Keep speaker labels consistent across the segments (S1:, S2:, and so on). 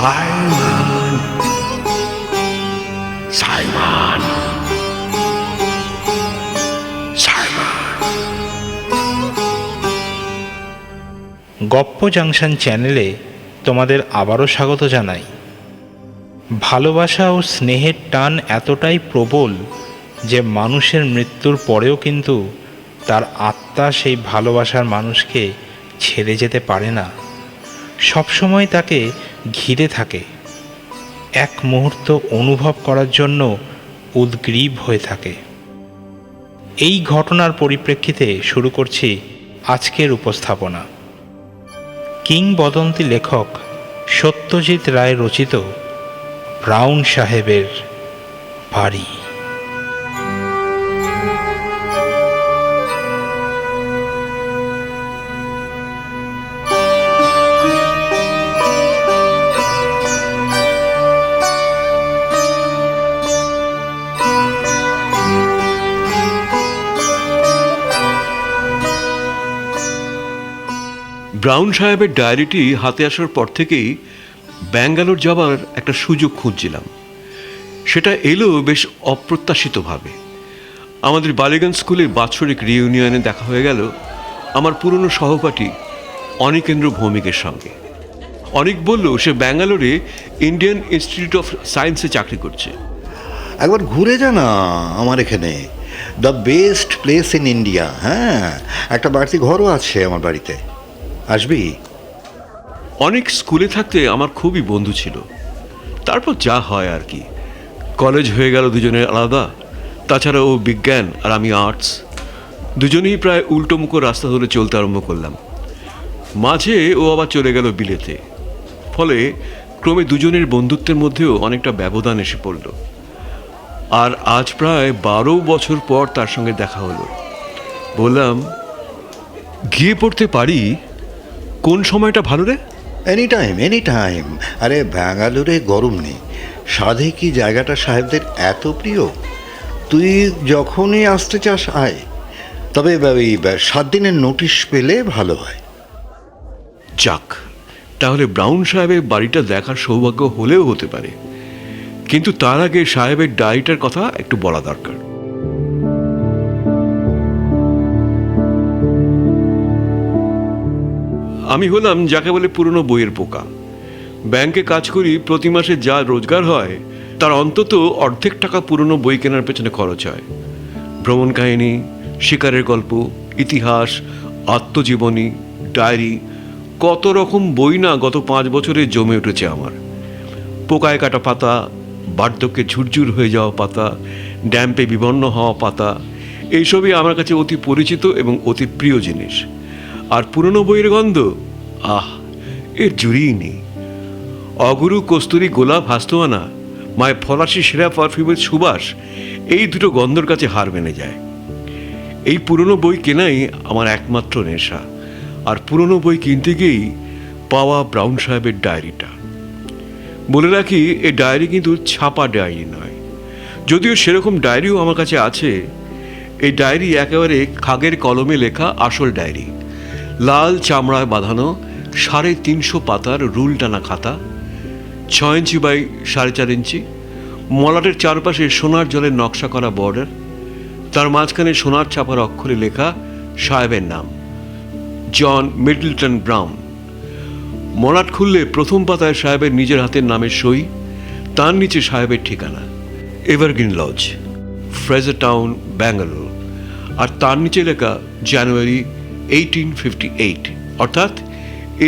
S1: Simon, Simon, Simon.
S2: গপ্প junction চ্যানেলে তোমাদের আবারও স্বাগত জানাই। ভালোবাসা ও স্নেহের টান এতটাই প্রবল যে মানুষের মৃত্যুর পরেও কিন্তু তার আত্মা সেই ভালোবাসার মানুষকে ছেড়ে যেতে পারে না, সবসময় তাকে ঘিরে থাকে, এক মুহূর্ত অনুভব করার জন্য উদগ্রীব হয়ে থাকে। এই ঘটনার পরিপ্রেক্ষিতে শুরু করছি আজকের উপস্থাপনা। কিংবদন্তি লেখক সত্যজিৎ রায় রচিত ব্রাউন সাহেবের বাড়ি।
S3: ব্রাউন সাহেবের ডায়েরিটি হাতে আসার পর থেকেই ব্যাঙ্গালোর যাবার একটা সুযোগ খুঁজছিলাম। সেটা এলো বেশ অপ্রত্যাশিতভাবে। আমাদের বালিগঞ্জ স্কুলের বাৎসরিক রিইউনিয়নে দেখা হয়ে গেল আমার পুরনো সহপাঠী অনিকেন্দ্র ভৌমিকের সঙ্গে। অনিক বলল সে ব্যাঙ্গালোরে ইন্ডিয়ান ইনস্টিটিউট অফ সায়েন্সে চাকরি করছে।
S4: একবার ঘুরে যা না আমার এখানে, the best place in India. হ্যাঁ, একটা বাড়তি ঘরও আছে আমার বাড়িতে, আসবি?
S3: অনেক স্কুলে থাকতে আমার খুবই বন্ধু ছিল। তারপর যা হয় আর কি, কলেজ হয়ে গেল দুজনের আলাদা। তাছাড়া ও বিজ্ঞান আর আমি আর্টস, দুজনেই প্রায় উল্টোমুখো রাস্তা ধরে চলতে আরম্ভ করলাম। মাঝে ও আবার চলে গেল বিলেতে। ফলে ক্রমে দুজনের বন্ধুত্বের মধ্যেও অনেকটা ব্যবধান এসে পড়ল। আর আজ প্রায় 12 বছর পর তার সঙ্গে দেখা হলো। বললাম, গিয়ে পড়তে পারি? কোন সময়টা ভালো রে?
S4: Any time, any time. আরে ব্যাঙ্গালোরে গরম নেই, সাধে কি জায়গাটা সাহেবদের এত প্রিয়। তুই যখনই আসতে চাস আয়, তবে এই 7 দিনের নোটিশ পেলে ভালো হয়।
S3: যাক, তাহলে ব্রাউন সাহেবের বাড়িটা দেখার সৌভাগ্য হলেও হতে পারে। কিন্তু তার আগে সাহেবের ডায়েরিটার কথা একটু বলা দরকার। আমি হলাম যাকে বলে পুরনো বইয়ের পোকা। ব্যাংকে কাজ করি, প্রতি মাসে যা রোজগার হয় তার অন্তত অর্ধেক টাকা পুরনো বই কেনার পেছনে খরচ হয়। ভ্রমণ কাহিনী, শিকারের গল্প, ইতিহাস, আত্মজীবনী, ডায়েরি, কত রকম বই না গত 5 বছরে জমে উঠেছে আমার। পোকায় কাটা পাতা, বার্ধক্যে ঝুরঝুর হয়ে যাওয়া পাতা, ড্যাম্পে বিবর্ণ হওয়া পাতা, এইসবই আমার কাছে অতি পরিচিত এবং অতি প্রিয় জিনিস। আর পুরনো বইয়ের গন্ধ, আহ, এর জুড়িই নেই। অগুরু, কস্তুরী, গোলাপ, হাস্তওয়ানা, মায়ের ফরাসি সেরা পারফিউমের সুবাস, এই দুটো গন্ধর কাছে হার মেনে যায়। এই পুরনো বই কেনাই আমার একমাত্র নেশা। আর পুরনো বই কিনতে গিয়েই পাওয়া ব্রাউন সাহেবের ডায়েরিটা। বলে রাখি, এই ডায়েরি কিন্তু ছাপা ডায়েরি নয়, যদিও সেরকম ডায়েরিও আমার কাছে আছে। এই ডায়েরি একেবারে খাগের কলমে লেখা আসল ডায়েরি। লাল চামড়ায় বাঁধানো 350 পাতার রুল টানা খাতা, 6 ইঞ্চি বাই 4.5 ইঞ্চি, মলাটের চারপাশে সোনার জলের নকশা করা বর্ডার, তার মাঝখানে সোনার ছাপার অক্ষরে লেখা সাহেবের নাম, জন মিডলটন ব্রাউন। মলাট খুললে প্রথম পাতায় সাহেবের নিজের হাতের নামের সই, তার নিচে সাহেবের ঠিকানা, এভারগ্রিন লজ, ফ্রেজার টাউন, ব্যাঙ্গালোর। আর তার নিচে লেখা জানুয়ারি 1858। অর্থাৎ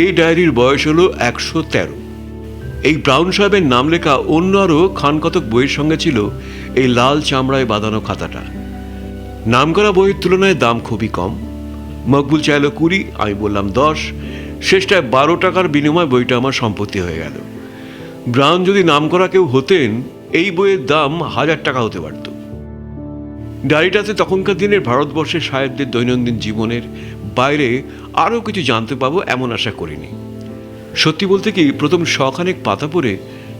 S3: এই ডায়েরির বয়স হলো 113। এই ব্রাউন সাহেবের নাম লেখা অন্য আরও খানকতক বইয়ের সঙ্গে ছিল এই লাল চামড়ায় বাঁধানো খাতাটা। নামকরা বইয়ের তুলনায় দাম খুবই কম। মকবুল চাইল 20, আমি বললাম 10। শেষটায় 12 টাকার বিনিময়ে বইটা আমার সম্পত্তি হয়ে গেল। ব্রাউন যদি নামকরা কেউ হতেন, এই বইয়ের দাম 1000 টাকা হতে পারত। ডায়েরিটাতে তখনকার দিনের ভারতবর্ষের সাহেবদের দৈনন্দিন জীবনের বাইরে আরও কিছু জানতে পাবো এমন আশা করিনি। সত্যি বলতে কি, প্রথম শখানেক পাতা পড়ে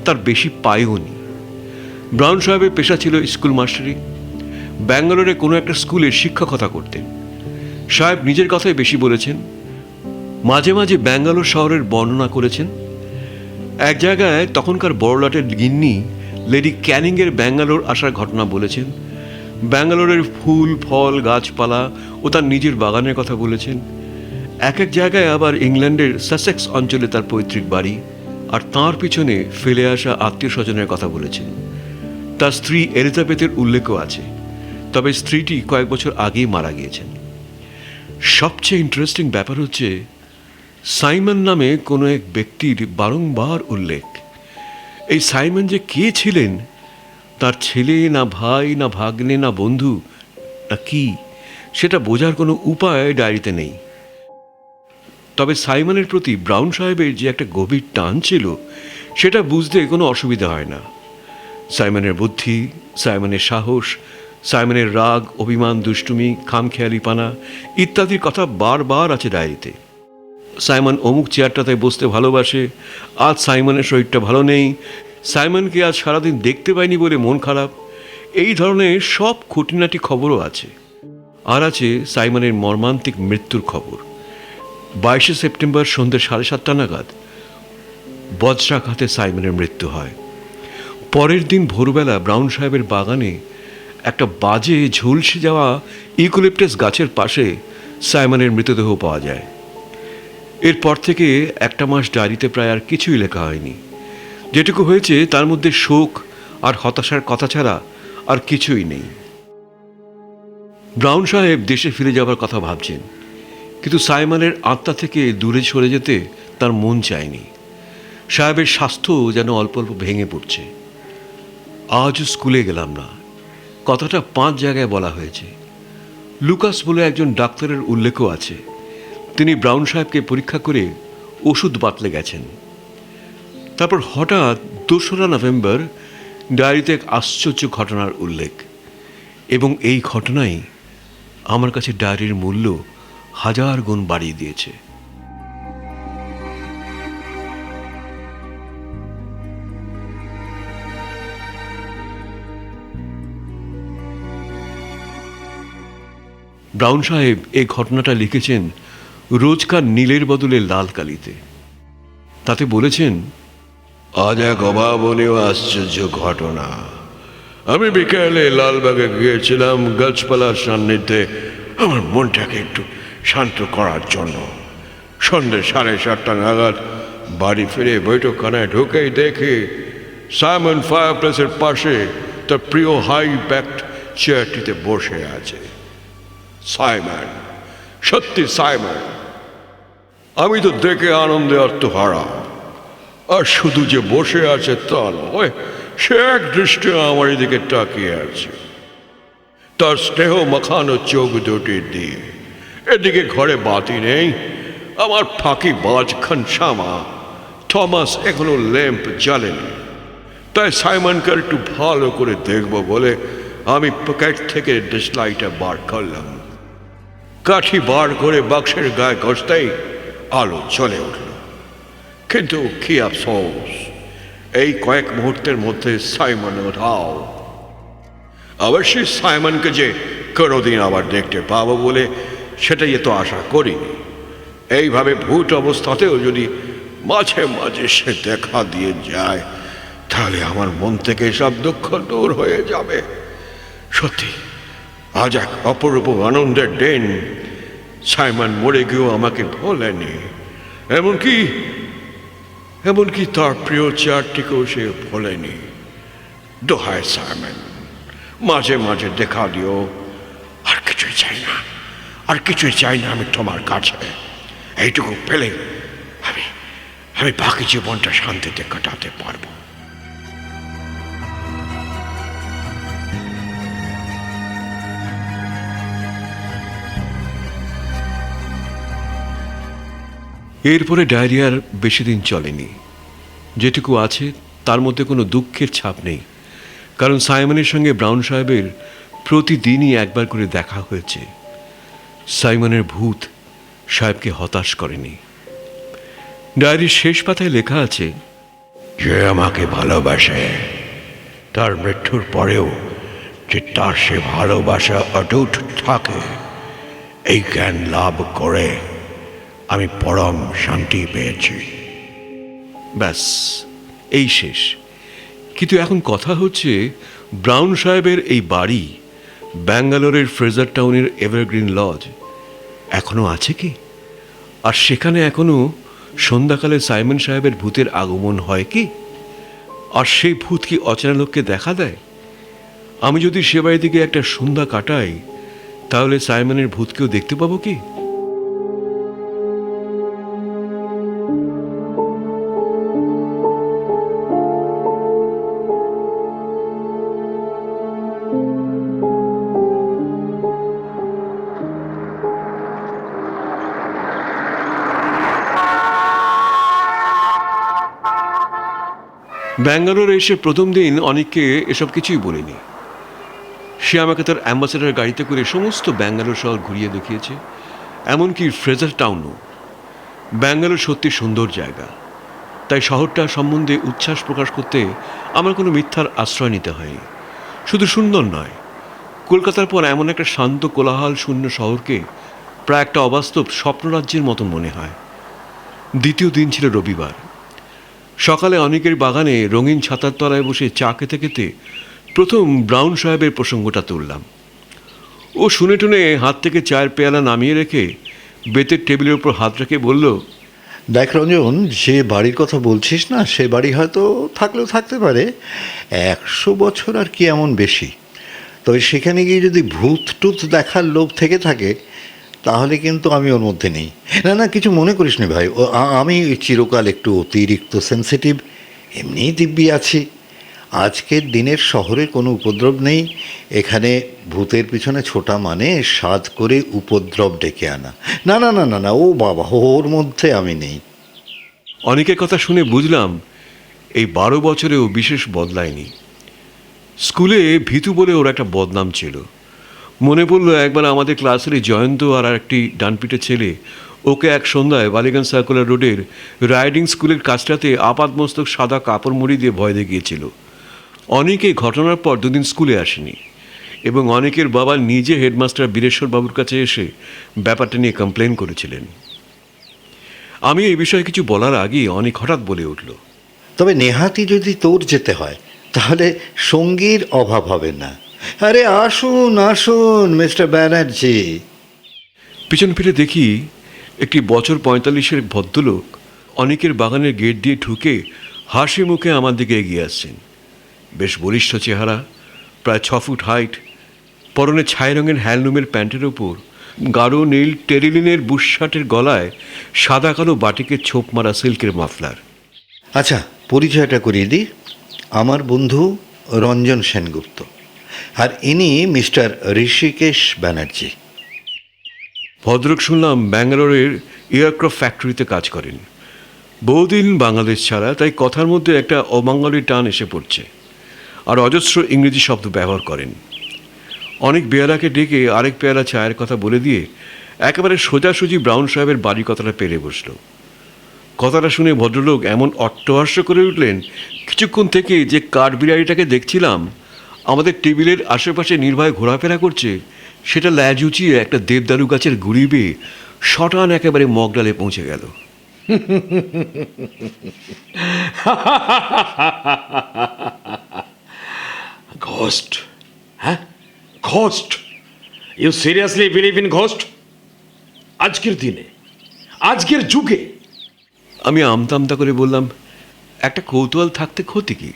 S3: তার বেশি পাইও নি। ব্রাউন সাহেবের পেশা ছিল স্কুল মাস্টারি। ব্যাঙ্গালোরে কোনো একটা স্কুলে শিক্ষকতা করতেন। সাহেব নিজের কথাই বেশি বলেছেন, মাঝে মাঝে ব্যাঙ্গালোর শহরের বর্ণনা করেছেন। এক জায়গায় তখনকার বড়লাটের গিন্নি লেডি ক্যানিংয়ের ব্যাঙ্গালোর আসার ঘটনা বলেছেন। ব্যাঙ্গালোরের ফুল ফল গাছপালা ও তার নিজের বাগানের কথা বলেছেন। এক এক জায়গায় আবার ইংল্যান্ডের সাসেক্স অঞ্চলে তার পৈতৃক বাড়ি আর তাঁর পিছনে ফেলে আসা আত্মীয় স্বজনের কথা বলেছেন। তার স্ত্রী এলিজাবেথের উল্লেখও আছে, তবে স্ত্রীটি কয়েক বছর আগেই মারা গিয়েছেন। সবচেয়ে ইন্টারেস্টিং ব্যাপার হচ্ছে সাইমন নামে কোনো এক ব্যক্তির বারংবার উল্লেখ। এই সাইমন যে কে ছিলেন, তার ছেলে না ভাই না ভাগ্নে না বন্ধু না কি, সেটা বোঝার কোনো উপায় ডায়েরিতে নেই। তবে সাইমনের প্রতি ব্রাউন সাহেবের যে একটা গভীর টান ছিল সেটা বুঝতে কোনো অসুবিধা হয় না। সাইমনের বুদ্ধি, সাইমনের সাহস, সাইমনের রাগ, অভিমান, দুষ্টুমি, খামখেয়ালিপানা ইত্যাদির কথা বারবার আছে ডায়েরিতে। সাইমন অমুক চেয়ারটাতে বসতে ভালোবাসে, আজ সাইমনের শরীরটা ভালো নেই, সাইমনকে আজ সারাদিন দেখতে পাইনি বলে মন খারাপ, এই ধরনের সব খুঁটিনাটি খবরও আছে। আর আছে সাইমনের মর্মান্তিক মৃত্যুর খবর। 22শে সেপ্টেম্বর সন্ধ্যে 7:30 নাগাদ বজ্রাঘাতে সাইমনের মৃত্যু হয়। পরের দিন ভোরবেলা ব্রাউন সাহেবের বাগানে একটা বাজে ঝলসে যাওয়া ইউক্যালিপটাস গাছের পাশে সাইমনের মৃতদেহ পাওয়া যায়। এরপর থেকে একটা মাস ডায়েরিতে প্রায় আর কিছুই লেখা হয়নি। যেটুকু হয়েছে তার মধ্যে শোক আর হতাশার কথা ছাড়া আর কিছুই নেই। ব্রাউন সাহেব দেশে ফিরে যাবার কথা ভাবছেন, কিন্তু সাইমনের আত্মা থেকে দূরে সরে যেতে তার মন চায়নি। সাহেবের স্বাস্থ্য যেন অল্প অল্প ভেঙে পড়ছে। আজও স্কুলে গেলাম না, কথাটা 5 জায়গায় বলা হয়েছে। লুকাস বলে একজন ডাক্তারের উল্লেখও আছে, তিনি ব্রাউন সাহেবকে পরীক্ষা করে ওষুধ বাতলে গেছেন। তারপর হঠাৎ 2রা নভেম্বর ডায়েরিতে এক আশ্চর্য ঘটনার উল্লেখ, এবং এই ঘটনাই আমার কাছে ডায়েরির মূল্য 1000 গুণ বাড়িয়ে দিয়েছে। ব্রাউন সাহেব এই ঘটনাটা লিখেছেন রোজকার নীলের বদলে লাল কালিতে। তাতে বলেছেন,
S1: আজ এক অভাবনীয় আশ্চর্য ঘটনা। আমি বিকেলে লালবাগে গিয়েছিলাম গাছপালার সান্নিধ্যে আমার মনটাকে একটু শান্ত করার জন্য। সন্ধ্যে 7:30 নাগাদ বাড়ি ফিরে বৈঠকখানায় ঢুকেই দেখি সাইমন ফায়ারপ্লেসের পাশে তার প্রিয় হাই ব্যাকড চেয়ারটিতে বসে আছে। সাইমন, সত্যি সাইমন। আমি তো দেখে আনন্দে আত্মহারা। আর শুধু যে বসে আছে তা নয়, সে এক দৃষ্টি আমার দিকে তাকিয়ে আছে, তার স্নেহ মাখানো চোখ দুটি দিয়ে। এদিকে ঘরে বাতি নেই, আমার ফাঁকি বাজ খানসামা থমাস এখনো ল্যাম্প জ্বালেনি। তাই সাইমনকে একটু ভালো করে দেখব বলে আমি পকেট থেকে ডিসলাইটটা বার করলাম। কাঠি বার করে বাক্সের গায়ে ঘষতেই আলো জ্বলে উঠল। কিন্তু কি আফসোস, এই কয়েক মুহূর্তের মধ্যে সাইমন উধাও। অবশ্যই সাইমনকে যে কোনোদিন আবার দেখতে পাবো বলে সেটাই তো আশা করিনি। এইভাবে ভূত অবস্থাতেও যদি মাঝে মাঝে সে দেখা দিয়ে যায়, তাহলে আমার মন থেকে সব দুঃখ দূর হয়ে যাবে। সত্যি আজ এক অপরূপ আনন্দের দিন। সাইমন মরে গিয়েও আমাকে ভোলেনি, এমনকি তার প্রিয় চেয়ারটিকেও সে ভোলেনি। দোহায় সাইমন, মাঝে মাঝে দেখা দিও। আর কিছুই চাই না, আর কিছুই চাই না আমি তোমার কাছে। এইটুকু পেলে আমি বাকি জীবনটা শান্তিতে কাটাতে পারবো।
S3: এরপরে ডায়েরি আর বেশি দিন চলেনি। যেটুকু আছে তার মধ্যে কোনো দুঃখের ছাপ নেই, কারণ সাইমনের সঙ্গে ব্রাউন সাহেবের প্রতিদিনই একবার করে দেখা হয়েছে। সাইমনের ভূত সাহেবকে হতাশ করেনি। ডায়েরির শেষ পাতায় লেখা আছে,
S1: যে আমাকে ভালোবাসে, তার মৃত্যুর পরেও যে তার সে ভালোবাসা অটুট থাকে, এই জ্ঞান লাভ করে আমি পরম শান্তি পেয়েছি।
S3: ব্যাস এই শেষ। কিন্তু এখন কথা হচ্ছে, ব্রাউন সাহেবের এই বাড়ি ব্যাঙ্গালোরের ফ্রেজার টাউনের এভারগ্রিন লজ এখনো আছে কি? আর সেখানে এখনো সন্ধ্যাকালে সাইমন সাহেবের ভূতের আগমন হয় কি? আর সেই ভূত কি অচেনা লোককে দেখা দেয়? আমি যদি সে বাড়ি থেকে একটা সন্ধ্যা কাটাই, তাহলে সাইমনের ভূতকেও দেখতে পাবো কি? ব্যাঙ্গালোরে এসে প্রথম দিন অনেককে এসব কিছুই বলিনি। সে আমাকে তার অ্যাম্বাসেডার গাড়িতে করে সমস্ত ব্যাঙ্গালোর শহর ঘুরিয়ে দেখিয়েছে, এমনকি ফ্রেজার টাউনও। ব্যাঙ্গালোর সত্যি সুন্দর জায়গা, তাই শহরটা সম্বন্ধে উচ্ছ্বাস প্রকাশ করতে আমার কোনো মিথ্যার আশ্রয় নিতে হয়নি। শুধু সুন্দর নয়, কলকাতার পর এমন একটা শান্ত কোলাহল শূন্য শহরকে প্রায় একটা অবাস্তব স্বপ্নরাজ্যের মতো মনে হয়। দ্বিতীয় দিন ছিল রবিবার। সকালে অনেকের বাগানে রঙিন ছাতার তলায় বসে চা খেতে খেতে প্রথম ব্রাউন সাহেবের প্রসঙ্গটা তুললাম। ও শুনে টুনে হাত থেকে চায়ের পেয়ালা নামিয়ে রেখে বেতের টেবিলের উপর হাত রেখে বলল,
S4: দেখ রঞ্জন, যে বাড়ির কথা বলছিস না, সে বাড়ি হয়তো থাকলেও থাকতে পারে 100 বছর আর কি এমন বেশি। তবে সেখানে গিয়ে যদি ভূত টুত দেখার লোভ থেকে থাকে, তাহলে কিন্তু আমি ওর মধ্যে নেই। না না, কিছু মনে করিস নি ভাই, আমি চিরকাল একটু অতিরিক্ত সেন্সিটিভ, এমনিই দিব্যি আছি। আজকের দিনের শহরে কোনো উপদ্রব নেই। এখানে ভূতের পিছনে ছোটা মানে সাধ করে উপদ্রব ডেকে আনা। না না না না না, ও বাবা, ওর মধ্যে আমি নেই।
S3: অনেকের কথা শুনে বুঝলাম এই 12 বছরেও বিশেষ বদলায়নি। স্কুলে ভীতু বলে ওর একটা বদনাম ছিল। মনে পড়লো একবার আমাদের ক্লাসের জয়ন্ত আর একটি ডানপিটে ছেলে ওকে এক সন্ধ্যায় বালিগঞ্জ সার্কুলার রোডের রাইডিং স্কুলের কাছটাতে আপাতমস্তক সাদা কাপড় মুড়ি দিয়ে ভয় দেখিয়েছিল। অনেকে ঘটনার পর 2 দিন স্কুলে আসেনি, এবং অনেকের বাবা নিজে হেডমাস্টার বীরেশ্বর বাবুর কাছে এসে ব্যাপারটা নিয়ে কমপ্লেন করেছিলেন। আমি এই বিষয়ে কিছু বলার আগেই অনেক হঠাৎ বলে উঠল,
S4: তবে নেহাতি যদি তোর যেতে হয়, তাহলে সঙ্গীর অভাব হবে না। আরে আসুন আসুন মিস্টার ব্যানার্জি।
S3: পিছন ফিরে দেখি একটি বছর 45-এর ভদ্রলোক অনেকের বাগানের গেট দিয়ে ঢুকে হাসি মুখে আমার দিকে এগিয়ে আসছেন। বেশ বলিষ্ঠ চেহারা, প্রায় 6 ফুট হাইট, পরনে ছাই রঙের হ্যান্ডলুমের প্যান্টের ওপর গাঢ় নীল টেরিলিনের বুশশার্টের গলায় সাদা কালো বাটিকের ছোপ মারা সিল্কের মাফলার।
S4: আচ্ছা, পরিচয়টা করিয়ে দিই। আমার বন্ধু রঞ্জন সেনগুপ্ত, আর ইনি মিস্টার ঋষিকেশ ব্যানার্জি।
S3: ভদ্রলোক শুনলাম ব্যাঙ্গালোরের এয়ারক্রাফট ফ্যাক্টরিতে কাজ করেন। বহুদিন বাংলাদেশ ছাড়া, তাই কথার মধ্যে একটা অবাঙালি টান এসে পড়ছে, আর অজস্র ইংরেজি শব্দ ব্যবহার করেন। অনেক বেয়ারাকে ডেকে আরেক পেয়ারা চায়ের কথা বলে দিয়ে একেবারে সোজাসুজি ব্রাউন সাহেবের বাড়ির কথাটা পেরে বসল। কথাটা শুনে ভদ্রলোক এমন অট্টহাস্য করে উঠলেন, কিছুক্ষণ থেকে যে কাঠবিড়ালিটাকে দেখছিলাম আমাদের টেবিলের আশেপাশে নির্ভয়ে ঘোরাফেরা করছে, সেটা ল্যাজ উঁচিয়ে একটা দেবদারু গাছের গুড়ি বেয়ে শটান একেবারে মগডালে পৌঁছে গেল।
S5: Ghost? Huh? Ghost? You seriously believe in ghost? আজকের দিনে, আজকের যুগে?
S3: আমি আমতা করে বললাম, একটা কৌতূহল থাকতে ক্ষতি কি?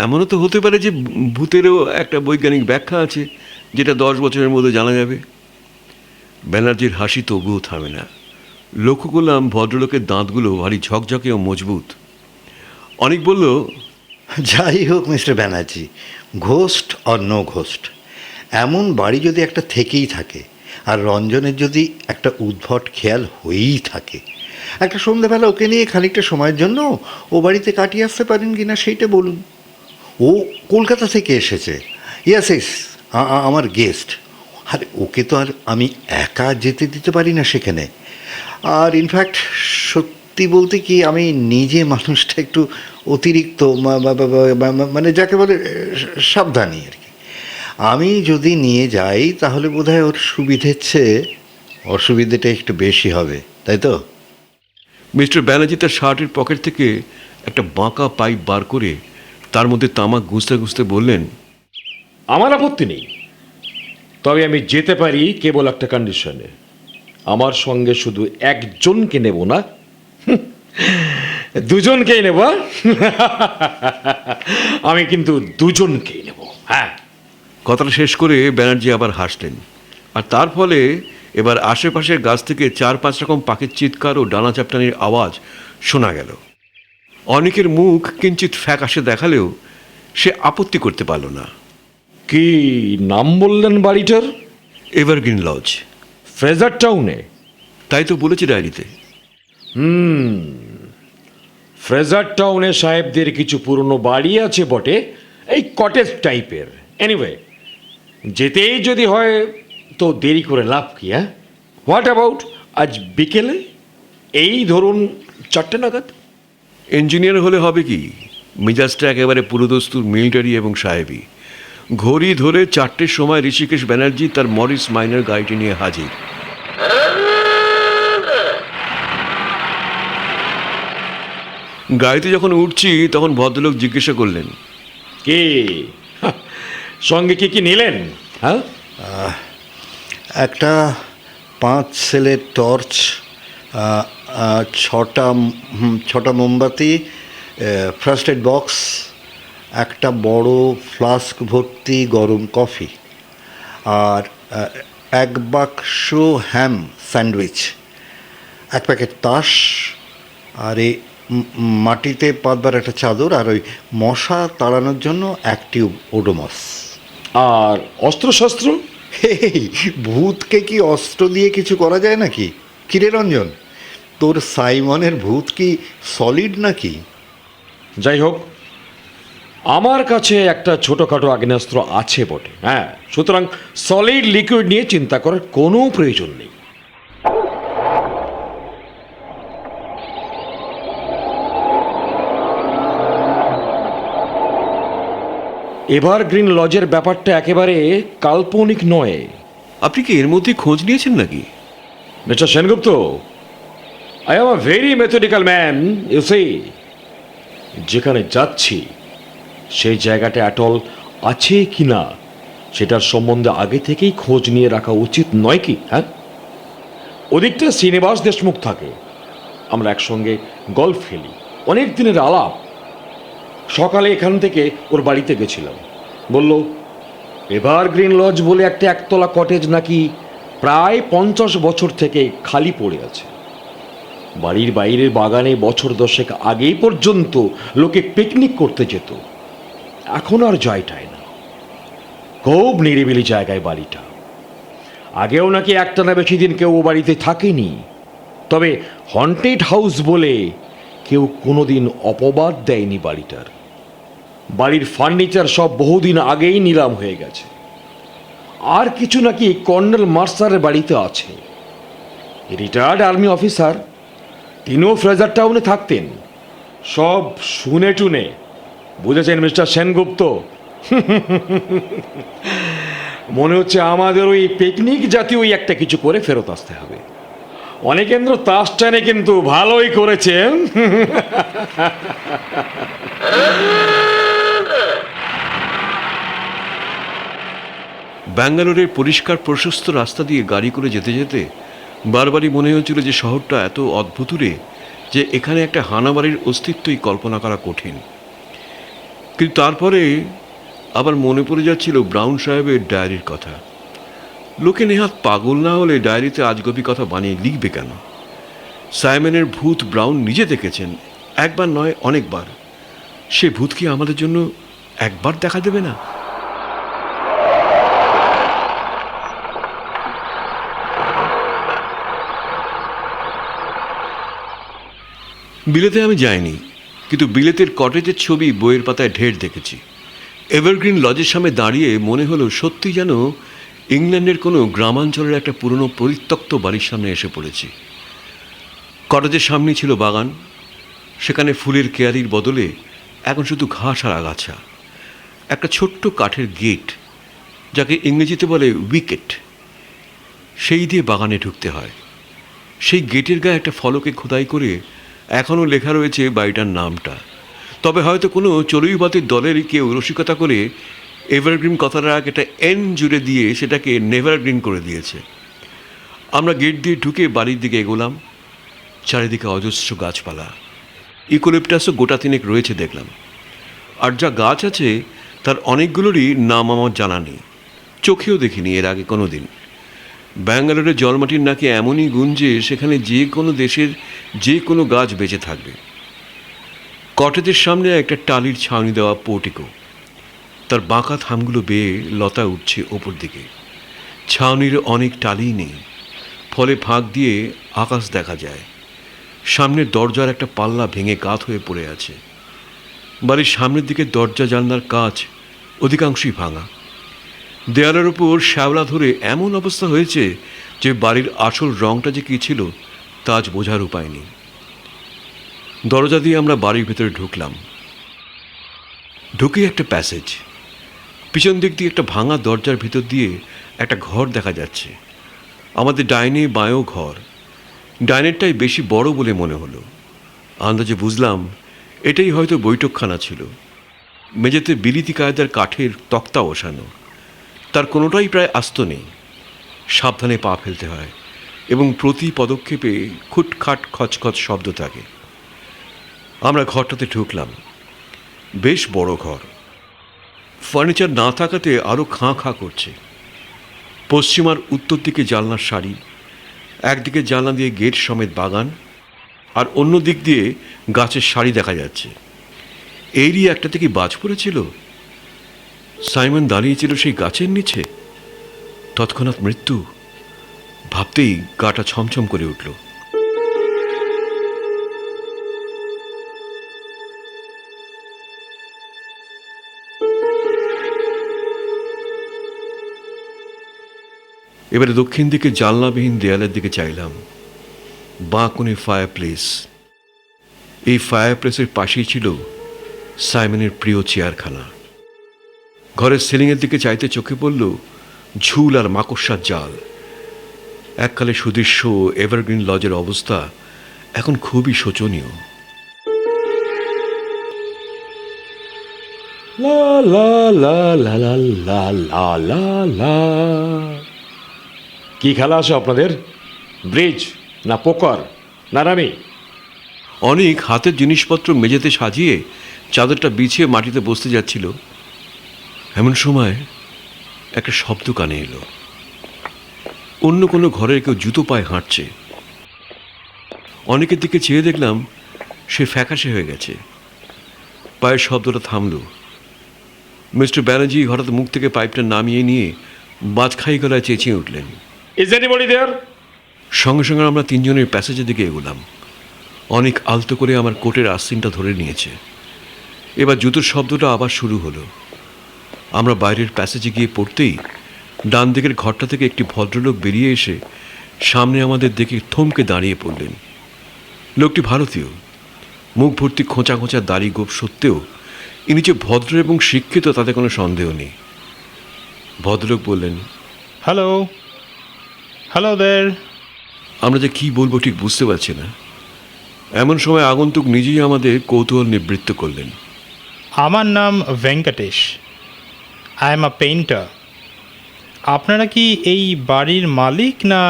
S3: এমনও তো হতে পারে যে ভূতেরও একটা বৈজ্ঞানিক ব্যাখ্যা আছে, যেটা 10 বছরের মধ্যে জানা যাবে। ব্যানার্জির হাসি তবুও থামে না। লক্ষ্য করলাম ভদ্রলোকের দাঁতগুলো ভারী ঝকঝকে ও মজবুত। অনেক বলল,
S4: যাই হোক mister Banerjee, ghost or no ghost, এমন বাড়ি যদি একটা থেকেই থাকে, আর রঞ্জনের যদি একটা উদ্ভট খেয়াল হয়েই থাকে, একটা সন্ধ্যেবেলা ওকে নিয়ে খানিকটা সময়ের জন্য ও বাড়িতে কাটিয়ে আসতে পারেন কি না সেইটা বলুন। ও কলকাতা থেকে এসেছে, ইয়েস ইস, আমার গেস্ট। আর ওকে তো আর আমি একা যেতে দিতে পারি না সেখানে। আর ইনফ্যাক্ট সত্যি বলতে কি, আমি নিজে মানুষটা একটু অতিরিক্ত মানে যাকে বলে সাবধানী আর কি। আমি যদি নিয়ে যাই তাহলে বোধহয় ওর সুবিধের চেয়ে অসুবিধেটা একটু বেশি হবে, তাই তো?
S3: মিস্টার ব্যানার্জি তার শার্টের পকেট থেকে একটা বাঁকা পাইপ বার করে তার মধ্যে তামাক গুঁজতে গুঁজতে বললেন,
S5: আমার আপত্তি নেই, তবে আমি যেতে পারি কেবল একটা কন্ডিশনে। আমার সঙ্গে শুধু একজনকে নেব না, দুজনকেই নেব। আমি কিন্তু দুজনকেই নেব। হ্যাঁ,
S3: কথাটা শেষ করে ব্যানার্জি আবার হাসলেন। আর তার ফলে এবার আশেপাশের গাছ থেকে 4-5 রকম পাখির চিৎকার ও ডানা চাপটানির আওয়াজ শোনা গেল। অনেকের মুখ কিঞ্চিত ফ্যাকাশে দেখালেও সে আপত্তি করতে পারল না।
S5: কি নাম বললেন বাড়িটার?
S3: Evergreen Lodge.
S5: ফ্রেজার টাউনে?
S3: তাই তো বলেছি ডায়েরিতে।
S5: ফ্রেজার টাউনে সাহেবদের কিছু পুরনো বাড়ি আছে বটে, এই কটেজ টাইপের। এনিওয়ে, যেতেই যদি হয় তো দেরি করে লাভ কি? হ্যাঁ, হোয়াট অ্যাবাউট আজ বিকেলে, এই ধরুন 4টে নাগাদ?
S3: ইঞ্জিনিয়ার হলে হবে কি, মিজাজটা একেবারে পুরোদস্তুর মিলিটারি এবং সাহেবি। ঘড়ি ধরে 4টের সময় ঋষিকেশ ব্যানার্জি তার মরিস মাইনার গাড়িটি নিয়ে হাজির। গাড়িতে যখন উঠছি তখন ভদ্রলোক জিজ্ঞাসা করলেন,
S5: কে সঙ্গে কি কি নিলেন? হ্যাঁ,
S4: একটা 5 সেলের টর্চ, 6টা মোমবাতি, ফার্স্ট এড বক্স, একটা বড় ফ্লাস্ক ভর্তি গরম কফি, আর 1 বাক্স হ্যাম স্যান্ডউইচ, 1 প্যাকেট তাস, আর এই মাটিতে পাতবার একটা চাদর, আর ওই মশা তাড়ানোর জন্য 1 টিউব ওডোমস।
S5: আর অস্ত্রশস্ত্র?
S4: এই ভূতকে কি অস্ত্র দিয়ে কিছু করা যায় নাকি? কিরে রঞ্জন, তোর সাইমনের ভূত কি সলিড নাকি?
S5: যাই হোক, আমার কাছে একটা ছোটোখাটো আগ্নেয়াস্ত্র আছে বটে। হ্যাঁ, সুতরাং সলিড লিকুইড নিয়ে চিন্তা করার কোনো প্রয়োজন নেই। এভারগ্রিন লজের ব্যাপারটা একেবারে কাল্পনিক নয়।
S3: আপনি কি এর মধ্যে খোঁজ নিয়েছেন নাকি?
S5: Mister Sengupta, I am a very methodical man, you see. যেখানে যাচ্ছি সেই জায়গাটা অ্যাটল আছে কি না সেটার সম্বন্ধে আগে থেকেই খোঁজ নিয়ে রাখা উচিত নয় কি? হ্যাঁ, ওদিকটা শ্রীনিবাস দেশমুখ থাকে, আমরা একসঙ্গে গল্ফ খেলি, অনেক দিনের আলাপ। সকালে এখান থেকে ওর বাড়িতে গেছিলাম, বলল এভারগ্রিন লজ বলে একটা 1তলা কটেজ নাকি প্রায় 50 বছর থেকে খালি পড়ে আছে। বাড়ির বাইরের বাগানে বছর 10 আগেই পর্যন্ত লোকে পিকনিক করতে যেত, এখন আর যায়টাই না। খুব নিরিবিলি জায়গায় বাড়িটা। আগেও নাকি একটানা বেশি দিন কেউ ও বাড়িতে থাকেনি, তবে হন্টেড হাউস বলে কেউ কোনোদিন অপবাদ দেয়নি বাড়িটার। বাড়ির ফার্নিচার সব বহুদিন আগেই নিলাম হয়ে গেছে। আর কিছু নাকি কর্নেল মার্সারের বাড়িতে আছে। রিটায়ার্ড আর্মি অফিসার, তিনিও ফ্রেজার টাউনে থাকতেন। সব শুনে টুনে, বুঝেছেন মিস্টার সেনগুপ্ত? মনে হচ্ছে আমাদের ওই পিকনিক জাতীয় ওই একটা কিছু করে ফেরত আসতে হবে। অনেকেন্দ্র তাস টানে কিন্তু ভালোই করেছেন।
S3: ব্যাঙ্গালোরের পরিষ্কার প্রশস্ত রাস্তা দিয়ে গাড়ি করে যেতে যেতে বারবারই মনে হচ্ছিল যে শহরটা এত অদ্ভুতুরে যে এখানে একটা হানাবাড়ির অস্তিত্বই কল্পনা করা কঠিন। কিন্তু তারপরে আবার মনে পড়ে যাচ্ছিল ব্রাউন সাহেবের ডায়েরির কথা। লোকে নেহাত পাগল না হলে ডায়েরিতে আজগবি কথা বানিয়ে লিখবে কেন? সাইমনের ভূত ব্রাউন নিজে দেখেছেন, একবার নয় অনেকবার। সে ভূত কি আমাদের জন্য একবার দেখা দেবে না? বিলেতে আমি যাইনি, কিন্তু বিলেতের কটেজের ছবি বইয়ের পাতায় ঢের দেখেছি। এভারগ্রিন লজের সামনে দাঁড়িয়ে মনে হলো সত্যি যেন ইংল্যান্ডের কোনো গ্রামাঞ্চলের একটা পুরনো পরিত্যক্ত বাড়ির সামনে এসে পড়েছি। কটেজের সামনেই ছিল বাগান, সেখানে ফুলের কেয়ারির বদলে এখন শুধু ঘাস আর আগাছা। একটা ছোট্ট কাঠের গেট, যাকে ইংরেজিতে বলে উইকেট, সেই দিয়ে বাগানে ঢুকতে হয়। সেই গেটের গায়ে একটা ফলকে খোদাই করে এখনও লেখা রয়েছে বাড়িটার নামটা। তবে হয়তো কোনো চড়ুইভাতির দলের কেউ রসিকতা করে এভারগ্রিন কথাটার আগে একটা এন জুড়ে দিয়ে সেটাকে নেভারগ্রিন করে দিয়েছে। আমরা গেট দিয়ে ঢুকে বাড়ির দিকে এগোলাম। চারিদিকে অজস্র গাছপালা, ইউক্যালিপটাসও গোটা তিনেক রয়েছে দেখলাম। আর যা গাছ আছে তার অনেকগুলোরই নাম আমার জানা নেই, চোখেও দেখিনি এর আগে কোনো দিন। ব্যাঙ্গালোরের জলমাটির নাকি এমনই গুণ যে সেখানে যে কোনো দেশের যে কোনো গাছ বেঁচে থাকবে। কটেজের সামনে একটা টালির ছাউনি দেওয়া পোর্টিকো, তার বাঁকা থামগুলো বেয়ে লতা উঠছে ওপর দিকে। ছাউনির অনেক টালিই নেই, ফলে ফাঁক দিয়ে আকাশ দেখা যায়। সামনের দরজার একটা পাল্লা ভেঙে কাত হয়ে পড়ে আছে। বাড়ির সামনের দিকে দরজা জানলার কাচ অধিকাংশই ভাঙা। দেয়ালের উপর শ্যাওলা ধরে এমন অবস্থা হয়েছে যে বাড়ির আসল রংটা যে কী ছিল তা আজ বোঝার উপায় নেই। দরজা দিয়ে আমরা বাড়ির ভেতরে ঢুকলাম। ঢুকে একটা প্যাসেজ, পিছন দিক দিয়ে একটা ভাঙা দরজার ভিতর দিয়ে একটা ঘর দেখা যাচ্ছে। আমাদের ডাইনে বাঁয়েও ঘর। ডাইনেরটাই বেশি বড় বলে মনে হলো। আন্দাজে বুঝলাম এটাই হয়তো বৈঠকখানা ছিল। মেঝেতে বিলিতি কায়দার কাঠের তক্তা ওঠানো, তার কোনোটাই প্রায় আস্ত নেই। সাবধানে পা ফেলতে হয় এবং প্রতি পদক্ষেপে খুটখাট খচখচ শব্দ থাকে। আমরা ঘরটাতে ঢুকলাম। বেশ বড় ঘর, ফার্নিচার না থাকাতে আরও খাঁ খাঁ করছে। পশ্চিমার উত্তর দিকে জানলার সারি, একদিকে জানলা দিয়ে গেট সমেত বাগান, আর অন্য দিক দিয়ে গাছের সারি দেখা যাচ্ছে। এরই একটা থেকে বাজ পড়েছিল। সাইমন দাঁড়িয়েছিল সেই গাছের নিচে। তৎক্ষণাৎ মৃত্যু ভাবতেই গাটা ছমছম করে উঠল। এবারে দক্ষিণ দিকে জানলাবিহীন দেয়ালের দিকে চাইলাম। বাঁ কোণে ফায়ার প্লেস। এই ফায়ার প্লেসের পাশেই ছিল সাইমনের প্রিয় চেয়ারখানা। ঘরের সিলিংয়ের দিকে চাইতে চোখে পড়ল ঝুল আর মাকড়সার জাল। এককালে সুদৃশ্য এভারগ্রিন লজের অবস্থা এখন খুবই শোচনীয়।
S5: লা লা লা লা লা লা লা লা লা। কি খেলা আছে আপনাদের? ব্রিজ না পোকার না রামি?
S3: অনেক হাতের জিনিসপত্র মেঝেতে সাজিয়ে চাদরটা বিছিয়ে মাটিতে বসতে যাচ্ছিল। এমন সময় একটা শব্দ কানে এলো। অন্য কোনো ঘরের কেউ জুতো পায়ে হাঁটছে। অনেকের দিকে চেয়ে দেখলাম সে ফ্যাকাশে হয়ে গেছে। পায়ের শব্দটা থামল। মিস্টার ব্যানার্জি হঠাৎ মুখ থেকে পাইপটা নামিয়ে নিয়ে বাজখাই গলায় চেঁচিয়ে উঠলেন,
S5: ইজ এনিবডি দেয়ার?
S3: সঙ্গে সঙ্গে আমরা তিনজনের প্যাসেজের দিকে এগোলাম। অনেক আলতো করে আমার কোটের আস্তিনটা ধরে নিয়েছে। এবার জুতোর শব্দটা আবার শুরু হলো। আমরা বাইরের প্যাসেজে গিয়ে পড়তেই ডান দিকের ঘরটা থেকে একটি ভদ্রলোক বেরিয়ে এসে সামনে আমাদের দেখে থমকে দাঁড়িয়ে পড়লেন। লোকটি ভারতীয়, মুখ ভর্তি খোঁচা খোঁচা দাড়ি গোঁফ সত্ত্বেও ইনি যে ভদ্র এবং শিক্ষিত তাতে কোনো সন্দেহ নেই। ভদ্রলোক বললেন,
S2: হ্যালো, হ্যালো দের।
S3: আমরা যে কী বলবো ঠিক বুঝতে পারছি না। এমন সময় আগন্তুক নিজেই আমাদের কৌতূহল নিবৃত্ত করলেন।
S2: আমার নাম Venkatesh, I am a painter. আপনারা কি এই বাড়ির মালিক না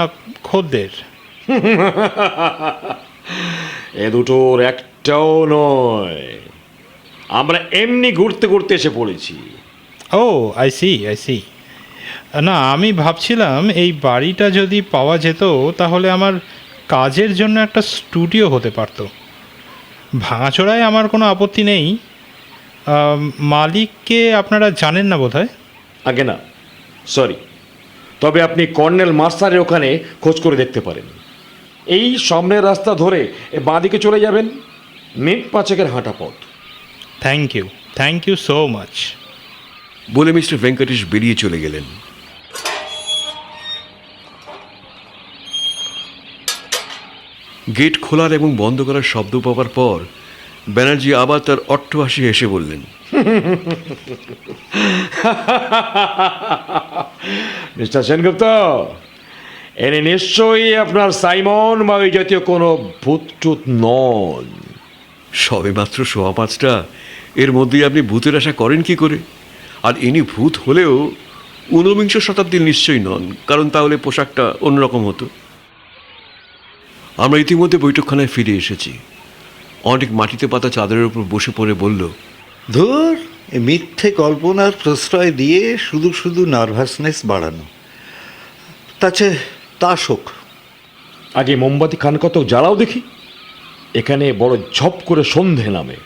S2: খদ্দের?
S5: এ দুটোর একটাও নয়। আমরা এমনি ঘুরতে ঘুরতে এসে পড়েছি।
S2: ও আই সি। না, আমি ভাবছিলাম এই বাড়িটা যদি পাওয়া যেত তাহলে আমার কাজের জন্য একটা স্টুডিও হতে পারত। ভাঙাচোরায় আমার কোনো আপত্তি নেই। মালিককে আপনারা জানেন না বোধহয়?
S5: আগে না, সরি। তবে আপনি কর্নেল মাস্টারের ওখানে খোঁজ করে দেখতে পারেন। এই সামনের রাস্তা ধরে বাঁদিকে চলে যাবেন, মিনিট 5 হাঁটা পথ।
S2: Thank you so much.
S3: বলে মিস্টার ভেঙ্কটেশ বেরিয়ে চলে গেলেন। গেট খোলার এবং বন্ধ করার শব্দ পাওয়ার পর ব্যানার্জি আবার তার অট্টহাসি হেসে বললেন,
S5: মিস্টার সেনগুপ্ত, এনে নিশ্চয়ই আপনার সাইমন বা ওই জাতীয় কোনো ভূতটুত নন।
S3: সবে মাত্র 5:15, এর মধ্যেই আপনি ভূতের আশা করেন কি করে? আর ইনি ভূত হলেও 19 শতাব্দীর নিশ্চয়ই নন, কারণ তাহলে পোশাকটা অন্যরকম হতো। আমরা ইতিমধ্যে বৈঠকখানায় ফিরে এসেছি। অনেক মাটিতে পাতা চাদরের উপর বসে পড়ে বলল,
S4: ধুর, এ মিথ্যে কল্পনার প্রশ্রয় দিয়ে শুধু শুধু নার্ভাসনেস বাড়ানো। তাছে তা শোক।
S5: আগে মোমবাতি খান কত জ্বালাও দেখি, এখানে বড় ঝপ করে সন্ধে নামে।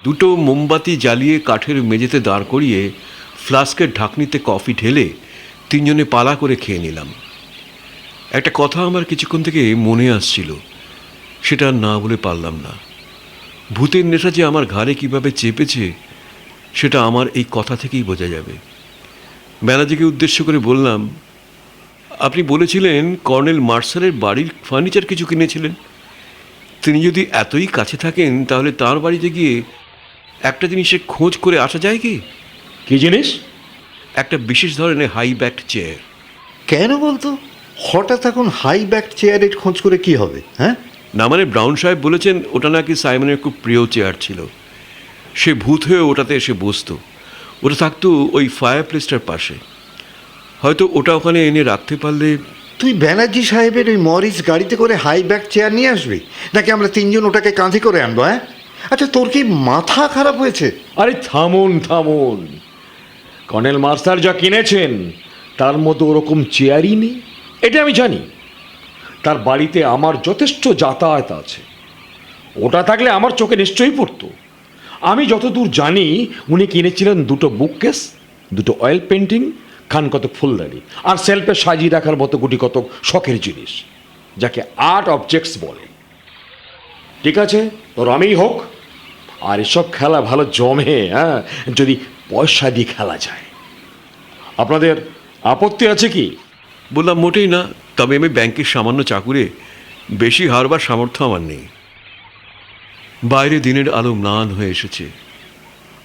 S3: দুটো মোমবাতি জ্বালিয়ে কাঠের মেঝেতে দাঁড় করিয়ে ফ্লাস্কের ঢাকনিতে কফি ঢেলে তিনজনে পালা করে খেয়ে নিলাম। একটা কথা আমার কিছুক্ষণ থেকে মনে আসছিল, সেটা আর না বলে পারলাম না। ভূতের নেশা যে আমার ঘাড়ে কিভাবে চেপেছে সেটা আমার এই কথা থেকেই বোঝা যাবে। ব্যানার্জিকে উদ্দেশ্য করে বললাম, আপনি বলেছিলেন কর্নেল মার্শালের বাড়ির ফার্নিচার কিছু কিনেছিলেন। তিনি যদি এতই কাছে থাকেন তাহলে তার বাড়িতে গিয়ে একটা জিনিসের খোঁজ করে আসা যায় কি?
S5: কি জিনিস?
S3: একটা বিশেষ ধরনের হাই ব্যাকড চেয়ার।
S4: কেন বলতো? হঠাৎ এখন হাই ব্যাক চেয়ারের খোঁজ করে কি হবে? হ্যাঁ,
S3: না মানে ব্রাউন সাহেব বলেছেন ওটা নাকি সাইমনের খুব প্রিয় চেয়ার ছিল। সে ভূত হয়ে ওটাতে এসে বসতো। ওটা থাকতো ওই ফায়ার প্লেসটার পাশে। হয়তো ওটা ওখানে এনে রাখতে পারলে।
S4: তুই ব্যানার্জি সাহেবের ওই মরিস গাড়িতে করে হাই ব্যাক চেয়ার নিয়ে আসবি, নাকি আমরা তিনজন ওটাকে কাঁধে করে আনবো? হ্যাঁ, আচ্ছা, তোর কি মাথা খারাপ হয়েছে?
S5: আরে থামুন থামুন, কর্নেল মার্শাল যা কিনেছেন তার মধ্যে ওরকম চেয়ারই নেই, এটা আমি জানি। তার বাড়িতে আমার যথেষ্ট যাতায়াত আছে, ওটা থাকলে আমার চোখে নিশ্চয়ই পড়তো। আমি যতদূর জানি উনি কিনেছিলেন দুটো বুককেস, দুটো অয়েল পেন্টিং, খান কত ফুলদানি, আর সেলফে সাজিয়ে রাখার মতো গুটি কত শখের জিনিস, যাকে আর্ট অবজেক্টস বলে। ঠিক আছে, তোর আমিই হোক। আর এসব খেলা ভালো জমে, হ্যাঁ, যদি পয়সা দিয়ে খেলা যায়। আপনাদের আপত্তি আছে কি?
S3: বললাম, মোটেই না, তবে আমি ব্যাংকের সামান্য চাকুরে বেশি হারবার সামর্থ্য আমার নেই। বাইরে দিনের আলো ম্লান হয়ে এসেছে।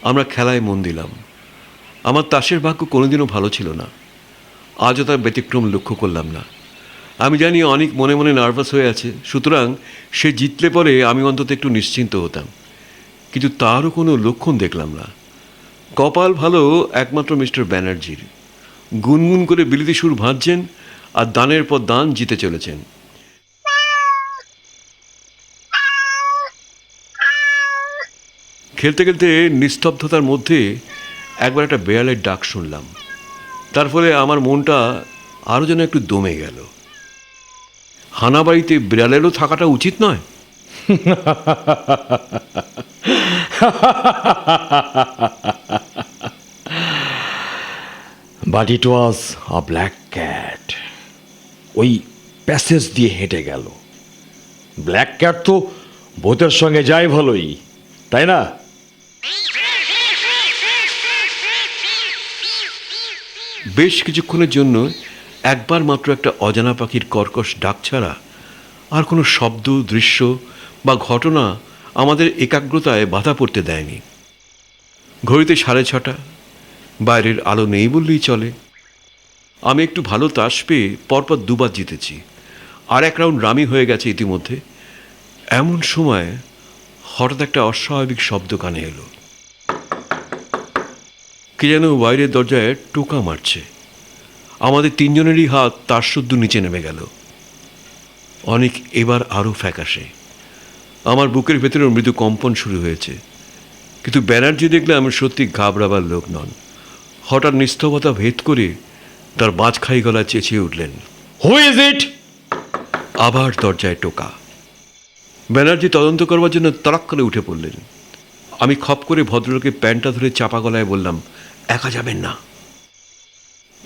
S3: আমরা খেলায় মন দিলাম। আমার তাসের ভাগ্য কোনোদিনও ভালো ছিল না, আজও তার ব্যতিক্রম লক্ষ্য করলাম না। আমি জানি অনেক মনে মনে নার্ভাস হয়ে আছে, সুতরাং সে জিতলে পরে আমি অন্তত একটু নিশ্চিন্ত হতাম, কিন্তু তারও কোনো লক্ষণ দেখলাম না। কপাল ভালো একমাত্র মিস্টার ব্যানার্জির। গুনগুন করে বিলিতি সুর ভাঁজছেন আর দানের পর দান জিতে চলেছেন। খেলতে খেলতে নিস্তব্ধতার মধ্যে একবার একটা বেড়ালের ডাক শুনলাম। তার ফলে আমার মনটা আরও যেন একটু দমে গেল। হানাবাড়িতে বিড়ালেরও থাকাটা উচিত নয়?
S5: But it was a black cat. ওই প্যাসেজ দিয়ে হেঁটে গেল। ব্ল্যাক ক্যাট তো ভূতের সঙ্গে যায় ভালোই, তাই না?
S3: বেশ কিছুক্ষণের জন্য একবার মাত্র একটা অজানা পাখির কর্কশ ডাক ছাড়া আর কোনো শব্দ, দৃশ্য বা ঘটনা আমাদের একাগ্রতায় বাধা পড়তে দেয়নি। ঘড়িতে 6:30, বাইরের আলো নেই বললেই চলে। আমি একটু ভালো তাস পেয়ে পরপর দুবার জিতেছি, আর এক রাউন্ড রামি হয়ে গেছে ইতিমধ্যে। এমন সময় হঠাৎ একটা অস্বাভাবিক শব্দ কানে এলো। কে যেন বাইরের দরজায় টোকা মারছে। আমাদের তিনজনেরই হাত তার শুদ্ধ নিচে নেমে গেল। অনেক এবার আরও ফ্যাকাশে। আমার বুকের ভেতরে মৃদু কম্পন শুরু হয়েছে, কিন্তু ব্যানার্জি দেখলে আমি সত্যি ঘাবড়াবার লোক নন। হঠাৎ নিস্তবতা ভেদ করে তার বাজখাই গলায় চেঁচিয়ে উঠলেন,
S5: হু ইজ ইট?
S3: আবার দরজায় টোকা। ব্যানার্জি তদন্ত করবার জন্য তাড়াক করে উঠে পড়লেন। আমি খপ করে ভদ্রলোকের প্যান্টটা ধরে চাপা গলায় বললাম, একা যাবেন না।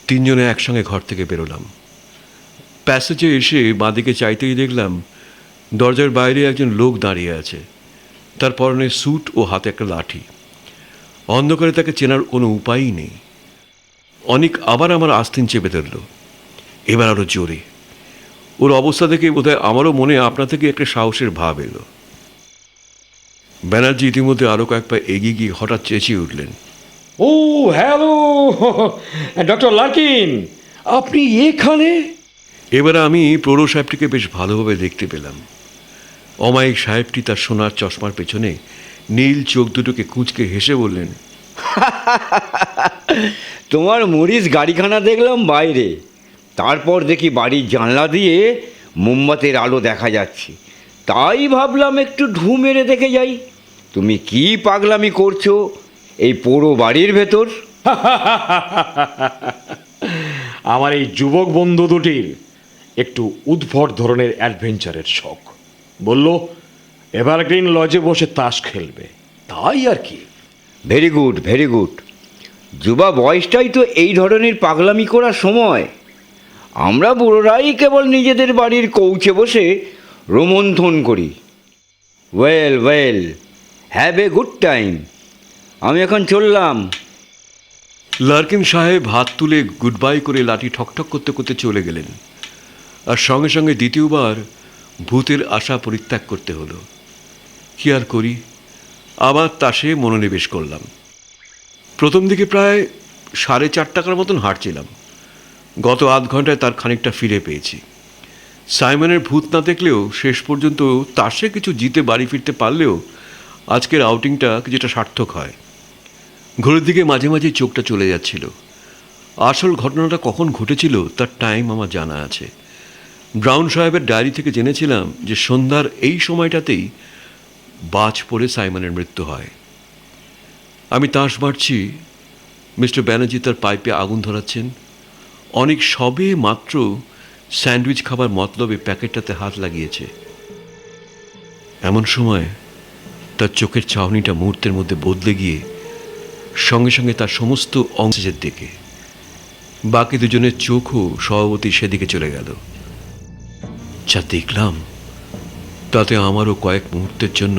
S3: তিনজনে একসঙ্গে ঘর থেকে বেরোলাম। প্যাসেজে এসে বাঁদিকে চাইতেই দেখলাম দরজার বাইরে একজন লোক দাঁড়িয়ে আছে। তার পরনে স্যুট ও হাতে একটা লাঠি। অন্ধকারে তাকে চেনার কোনো উপায়ই নেই। অনেক আবার আমার আস্তিন চেপে ধরল, এবার আরও জোরে। ওর অবস্থা দেখে বোধহয় আমারও মনে আপনা থেকে একটা সাহসের ভাব এলো। ব্যানার্জি ইতিমধ্যে আরও কয়েক পা এগিয়ে গিয়ে হঠাৎ চেঁচিয়ে উঠলেন,
S5: ও হ্যালো, ডক্টর লার্কিন, আপনি এখানে?
S3: এবারে আমি প্রৌঢ় সাহেবটিকে বেশ ভালোভাবে দেখতে পেলাম। অমায়িক সাহেবটি তার সোনার চশমার পেছনে নীল চোখ দুটোকে কুঁচকে হেসে বললেন,
S6: তোমার মরিস গাড়িখানা দেখলাম বাইরে, তারপর দেখি বাড়ির জানলা দিয়ে মোমবাতির আলো দেখা যাচ্ছে, তাই ভাবলাম একটু ঢু মেরে দেখে যাই তুমি কি পাগলামি করছো এই পোড়ো বাড়ির ভেতর।
S5: আমার এই যুবক বন্ধু দুটির একটু উদ্ভট ধরনের অ্যাডভেঞ্চারের শখ। বলল এভারগ্রিন লজে বসে তাস খেলবে, তাই আর কি।
S6: Very good, very good. যুবা বয়সটাই তো এই ধরনের পাগলামি করার সময়। আমরা বুড়োরাই কেবল নিজেদের বাড়ির কৌচে বসে রোমন্থন করি। Well well, have a good time. আমি এখন চললাম।
S3: লার্কিন সাহেব হাত তুলে গুড বাই করে লাঠি ঠকঠক করতে করতে চলে গেলেন। আর সঙ্গে সঙ্গে দ্বিতীয়বার ভূতের আশা পরিত্যাগ করতে হলো। কি আর করি, আবার তাসে মনোনিবেশ করলাম। প্রথম দিকে প্রায় 4.5 টাকার মতন হারছিলাম। গত আধ ঘন্টায় তার খানিকটা ফিরে পেয়েছি। সাইমনের ভূত না দেখলেও শেষ পর্যন্ত তাসে কিছু জিতে বাড়ি ফিরতে পারলেও আজকের আউটিংটা কিছুটা সার্থক হয়। ঘরের দিকে মাঝে মাঝে চোখটা চলে যাচ্ছিল। আসল ঘটনাটা কখন ঘটেছিল তার টাইম আমার জানা আছে। ব্রাউন সাহেবের ডায়েরি থেকে জেনেছিলাম যে সন্ধ্যার এই সময়টাতেই বাজ পড়ে সাইমনের মৃত্যু হয়। আমি তাস মারছি, মিস্টার ব্যানার্জি তার পাইপে আগুন ধরাচ্ছেন। অনেক সবে মাত্র স্যান্ডউইচ খাবার মতলবে প্যাকেটটাতে হাত লাগিয়েছে। এমন সময় তার চোখের চাহনিটা মুহূর্তের মধ্যে বদলে গিয়ে সঙ্গে সঙ্গে তার সমস্ত অংশের দিকে। বাকি দুজনের চোখও স্বভাবতই সেদিকে চলে গেল। যা দেখলাম তাতে আমারও কয়েক মুহূর্তের জন্য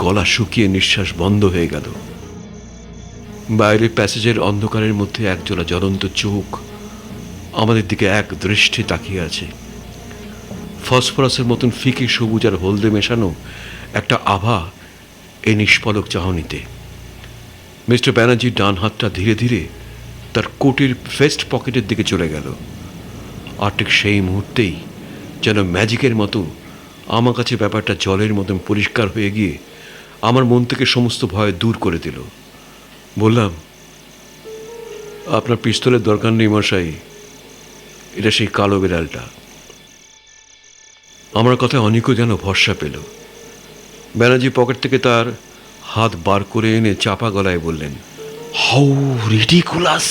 S3: গলা শুকিয়ে নিঃশ্বাস বন্ধ হয়ে গেল। বাইরে প্যাসেজের অন্ধকারের মধ্যে একজোড়া জ্বলন্ত চোখ আমাদের দিকে এক দৃষ্টি তাকিয়ে আছে। ফসফরাসের মতন ফিকে সবুজ আর হলদে মেশানো একটা আভা এই নিষ্পলক চাহনিতে। মিস্টার ব্যানার্জির ডান হাতটা ধীরে ধীরে তার কোটের ভেস্ট পকেটের দিকে চলে গেল। আর ঠিক সেই মুহূর্তেই যেন ম্যাজিকের মতো আমার কাছে ব্যাপারটা জলের মতন পরিষ্কার হয়ে গিয়ে আমার মন থেকে সমস্ত ভয় দূর করে দিল। বললাম, আপনার পিস্তলের দরকার নেই মশাই, এটা সেই কালো বিড়ালটা। আমার কথায় অনেকও যেন ভরসা পেল। ব্যানার্জি পকেট থেকে তার হাত বার করে এনে চাপা গলায় বললেন, হাউ রিডিকুলাস।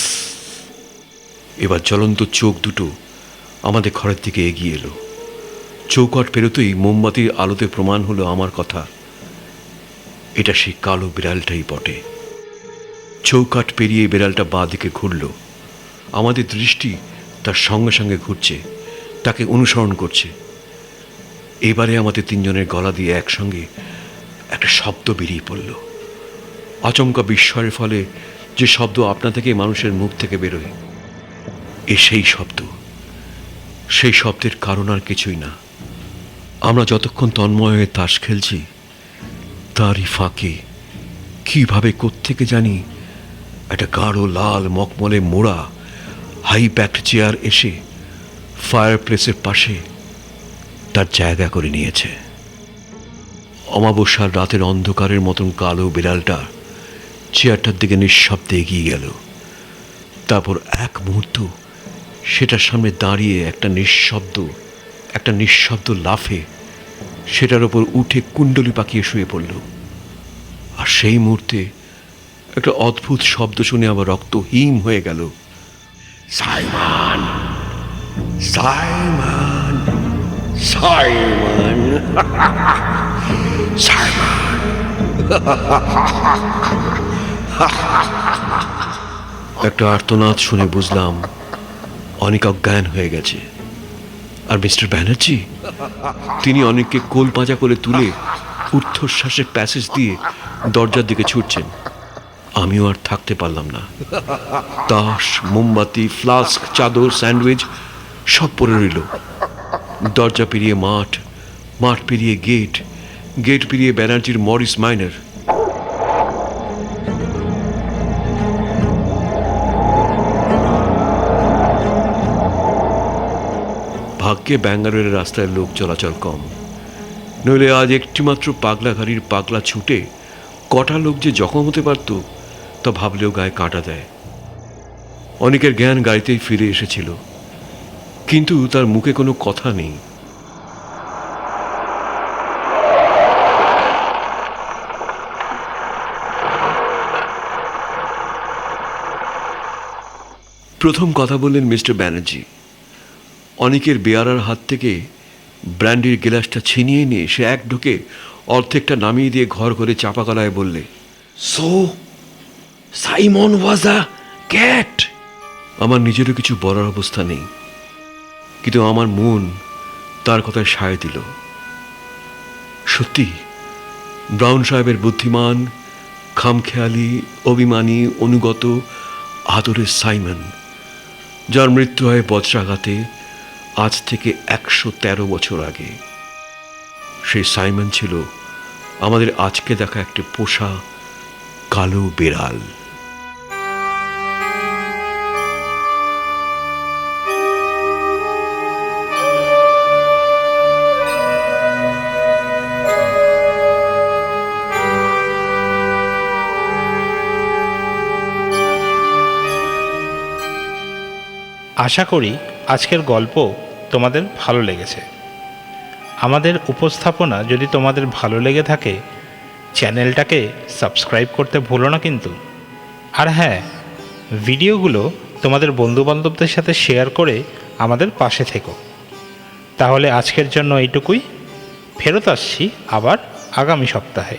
S3: এবার জ্বলন্ত চোখ দুটো আমাদের ঘরের দিকে এগিয়ে এলো। চৌকাঠ পেরোতেই মোমবাতির আলোতে প্রমাণ হলো আমার কথা, এটা সেই কালো বিড়ালটাই বটে। চৌকাঠ পেরিয়ে বিড়ালটা বাঁ দিকে ঘুরল। আমাদের দৃষ্টি তার সঙ্গে সঙ্গে ঘুরছে, তাকে অনুসরণ করছে। এবারে আমাদের তিনজনের গলা দিয়ে একসঙ্গে একটা শব্দ বেরিয়ে পড়ল। আচমকা বিস্ময়ের ফলে যে শব্দ আপনা থেকে মানুষের মুখ থেকে বেরোয়, সেই শব্দ। সেই শব্দের কারণ আর কিছুই না। আমরা যতক্ষণ তন্ময় হয়ে তাস খেলছি তারই ফাঁকে কীভাবে কোত্থেকে জানি একটা গাঢ় লাল মকমলে মোড়া হাই ব্যাকড চেয়ার এসে ফায়ার প্লেসের পাশে তার জায়গা করে নিয়েছে। অমাবস্যার রাতের অন্ধকারের মতন কালো বিড়ালটা চেয়ারটার দিকে নিঃশব্দে এগিয়ে গেল। তারপর এক মুহূর্ত সেটার সামনে দাঁড়িয়ে একটা নিঃশব্দ লাফে সেটার ওপর উঠে কুণ্ডলি পাকিয়ে শুয়ে পড়ল। আর সেই মুহূর্তে একটা অদ্ভুত শব্দ শুনে আমার রক্ত হিম হয়ে গেল। Simon, Simon, Simon, Simon. একটা আর্তনাদ শুনে বুঝলাম অনেক অজ্ঞান হয়ে গেছে। আর মিস্টার ব্যানার্জি, তিনি অনেককে কোল পাঁজা করে তুলে ঊর্ধ্বশ্বাসের প্যাসেজ দিয়ে দরজার দিকে ছুটছেন। আমিও আর থাকতে পারলাম না। তাস, মোমবাতি, ফ্লাস্ক, চাদর, স্যান্ডউইচ সব পড়ে রইল। দরজা পেরিয়ে মাঠ, মাঠ পেরিয়ে গেট, গেট পেরিয়ে ব্যানার্জির মরিস মাইনার। ভাগ্যে ব্যাঙ্গালোরের রাস্তায় লোক চলাচল কম, নইলে আজ একটিমাত্র পাগলা গাড়ির পাগলা ছুটে কটা লোক যে জখম হতে পারত তা ভাবলেও গায়ে কাঁটা দেয়। অনেকের জ্ঞান গাড়িতেই ফিরে এসেছিল, কিন্তু তার মুখে কোনো কথা নেই। প্রথম কথা বললেন মিস্টার ব্যানার্জি। অনেকের বেয়ারার হাত থেকে ব্র্যান্ডির গ্লাসটা ছিনিয়ে নিয়ে সে এক ঢোকে অর্ধেকটা নামিয়ে দিয়ে ঘর করে চাপা গলায় বললে,
S5: So, Simon was a cat.
S3: আমার নিজেরও কিছু বলার অবস্থা নেই, কিন্তু আমার মন তার কথায় সায় দিল। সত্যি ব্রাউন সাহেবের বুদ্ধিমান, খামখেয়ালি, অভিমানী, অনুগত, আদরের সাইমন, যার মৃত্যু হয় বজ্রাঘাতে আজ থেকে 113 বছর আগে, সেই সাইমন ছিল আমাদের আজকে দেখা একটি পোষা কালো বিড়াল।
S2: আশা করি আজকের গল্প তোমাদের ভালো লেগেছে। আমাদের উপস্থাপনা যদি তোমাদের ভালো লেগে থাকে, চ্যানেলটাকে সাবস্ক্রাইব করতে ভুলো না কিন্তু। আর হ্যাঁ, ভিডিওগুলো তোমাদের বন্ধুবান্ধবদের সাথে শেয়ার করে আমাদের পাশে থেকো। তাহলে আজকের জন্য এইটুকুই। ফেরত আসছি আবার আগামী সপ্তাহে।